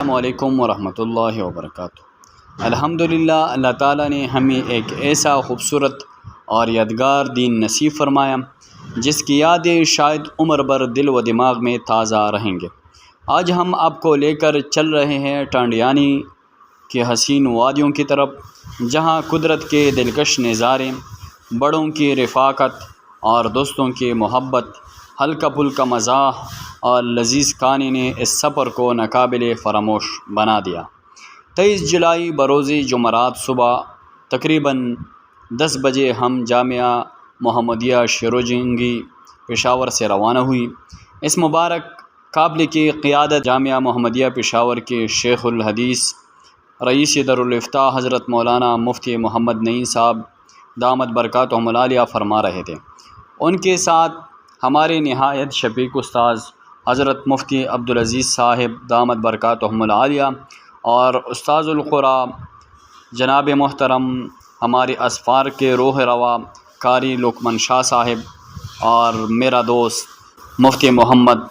السلام علیکم ورحمۃ اللہ وبرکاتہ۔ الحمدللہ، اللہ تعالیٰ نے ہمیں ایک ایسا خوبصورت اور یادگار دین نصیب فرمایا جس کی یادیں شاید عمر بھر دل و دماغ میں تازہ رہیں گے۔ آج ہم آپ کو لے کر چل رہے ہیں ٹانڈیانی کے حسین وادیوں کی طرف، جہاں قدرت کے دلکش نظارے، بڑوں کی رفاقت اور دوستوں کی محبت، ہلکا پھلکا مزاح اور لذیذ کھانے نے اس سفر کو ناقابل فراموش بنا دیا۔ 23 جولائی بروز جمعرات صبح تقریباً 10 بجے ہم جامعہ محمدیہ شیروجنگی پشاور سے روانہ ہوئی۔ اس مبارک قافلے کی قیادت جامعہ محمدیہ پشاور کے شیخ الحدیث رئیس دارالافتاء حضرت مولانا مفتی محمد نعیم صاحب دامت برکاتہم العالیہ فرما رہے تھے۔ ان کے ساتھ ہمارے نہایت شفیق استاذ حضرت مفتی عبدالعزیز صاحب دامت برکاتہم العالیہ اور استاذ القرآ جناب محترم ہمارے اسفار کے روح روا قاری لقمان شاہ صاحب اور میرا دوست مفتی محمد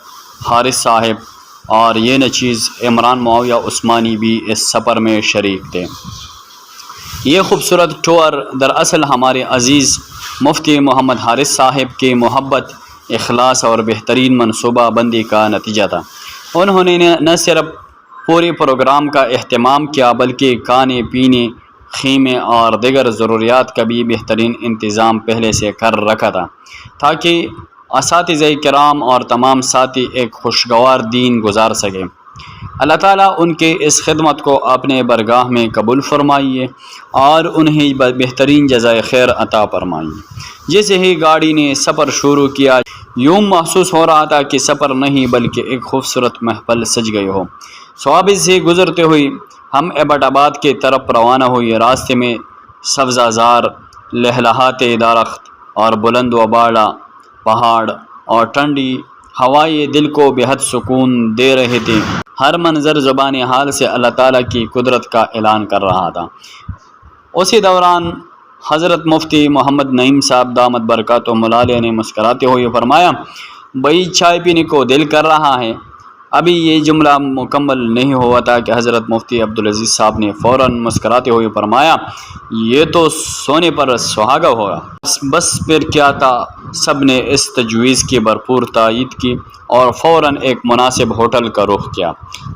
حارث صاحب اور یہ نچیز عمران معاویہ عثمانی بھی اس سفر میں شریک تھے۔ یہ خوبصورت ٹور دراصل ہمارے عزیز مفتی محمد حارث صاحب کی محبت، اخلاص اور بہترین منصوبہ بندی کا نتیجہ تھا۔ انہوں نے نہ صرف پورے پروگرام کا اہتمام کیا بلکہ کھانے پینے، خیمے اور دیگر ضروریات کا بھی بہترین انتظام پہلے سے کر رکھا تھا تاکہ اساتذہ کرام اور تمام ساتھی ایک خوشگوار دن گزار سکیں۔ اللہ تعالیٰ ان کے اس خدمت کو اپنے برگاہ میں قبول فرمائیے اور انہیں بہترین جزائے خیر عطا فرمائیے۔ جیسے ہی گاڑی نے سفر شروع کیا، یوں محسوس ہو رہا تھا کہ سفر نہیں بلکہ ایک خوبصورت محفل سج گئی ہو۔ صوابی سے گزرتے ہوئے ہم ایبٹ آباد کی طرف روانہ ہوئے۔ راستے میں سبزہ زار، لہلہاتے درخت اور بلند و بالا پہاڑ اور ٹھنڈی ہوائیں دل کو بہت سکون دے رہے تھے۔ ہر منظر زبان حال سے اللہ تعالیٰ کی قدرت کا اعلان کر رہا تھا۔ اسی دوران حضرت مفتی محمد نعیم صاحب دامت برکاتہم العالیہ نے مسکراتے ہوئے فرمایا، بھائی چائے پینے کو دل کر رہا ہے۔ ابھی یہ جملہ مکمل نہیں ہوا تھا کہ حضرت مفتی عبدالعزیز صاحب نے فوراً مسکراتے ہوئے فرمایا، یہ تو سونے پر سہاگا ہوگا۔ بس پھر کیا تھا، سب نے اس تجویز کی بھرپور تائید کی اور فوراً ایک مناسب ہوٹل کا رخ کیا۔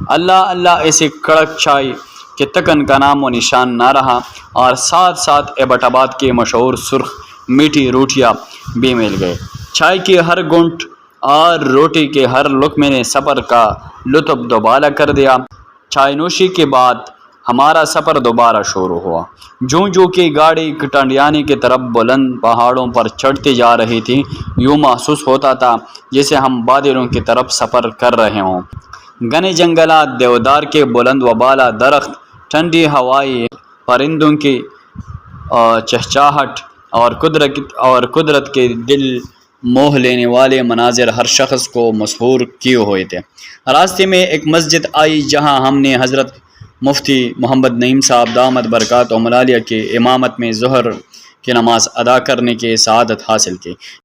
اللہ اللہ ایسی کڑک چائے کہ تکن کا نام و نشان نہ رہا اور ساتھ ساتھ ایبٹ آباد کے مشہور سرخ میٹھی روٹیاں بھی مل گئے۔ چائے کی ہر گھونٹ اور روٹی کے ہر لقمے نے سفر کا لطف دوبالا کر دیا۔ چائے نوشی کے بعد ہمارا سفر دوبارہ شروع ہوا۔ جو کہ گاڑی ٹانڈیانی کی طرف بلند پہاڑوں پر چڑھتی جا رہی تھی، یوں محسوس ہوتا تھا جیسے ہم بادلوں کی طرف سفر کر رہے ہوں۔ گھنے جنگلات، دیودار کے بلند و بالا درخت، ٹھنڈی ہوائیں، پرندوں کی چہچہاہٹ اور قدرت کے دل موہ لینے والے مناظر ہر شخص کو مسحور کیے ہوئے تھے۔ راستے میں ایک مسجد آئی جہاں ہم نے حضرت مفتی محمد نعیم صاحب دامت برکاتہم العالیہ کی امامت میں ظہر کی نماز ادا کرنے کی سعادت حاصل کی۔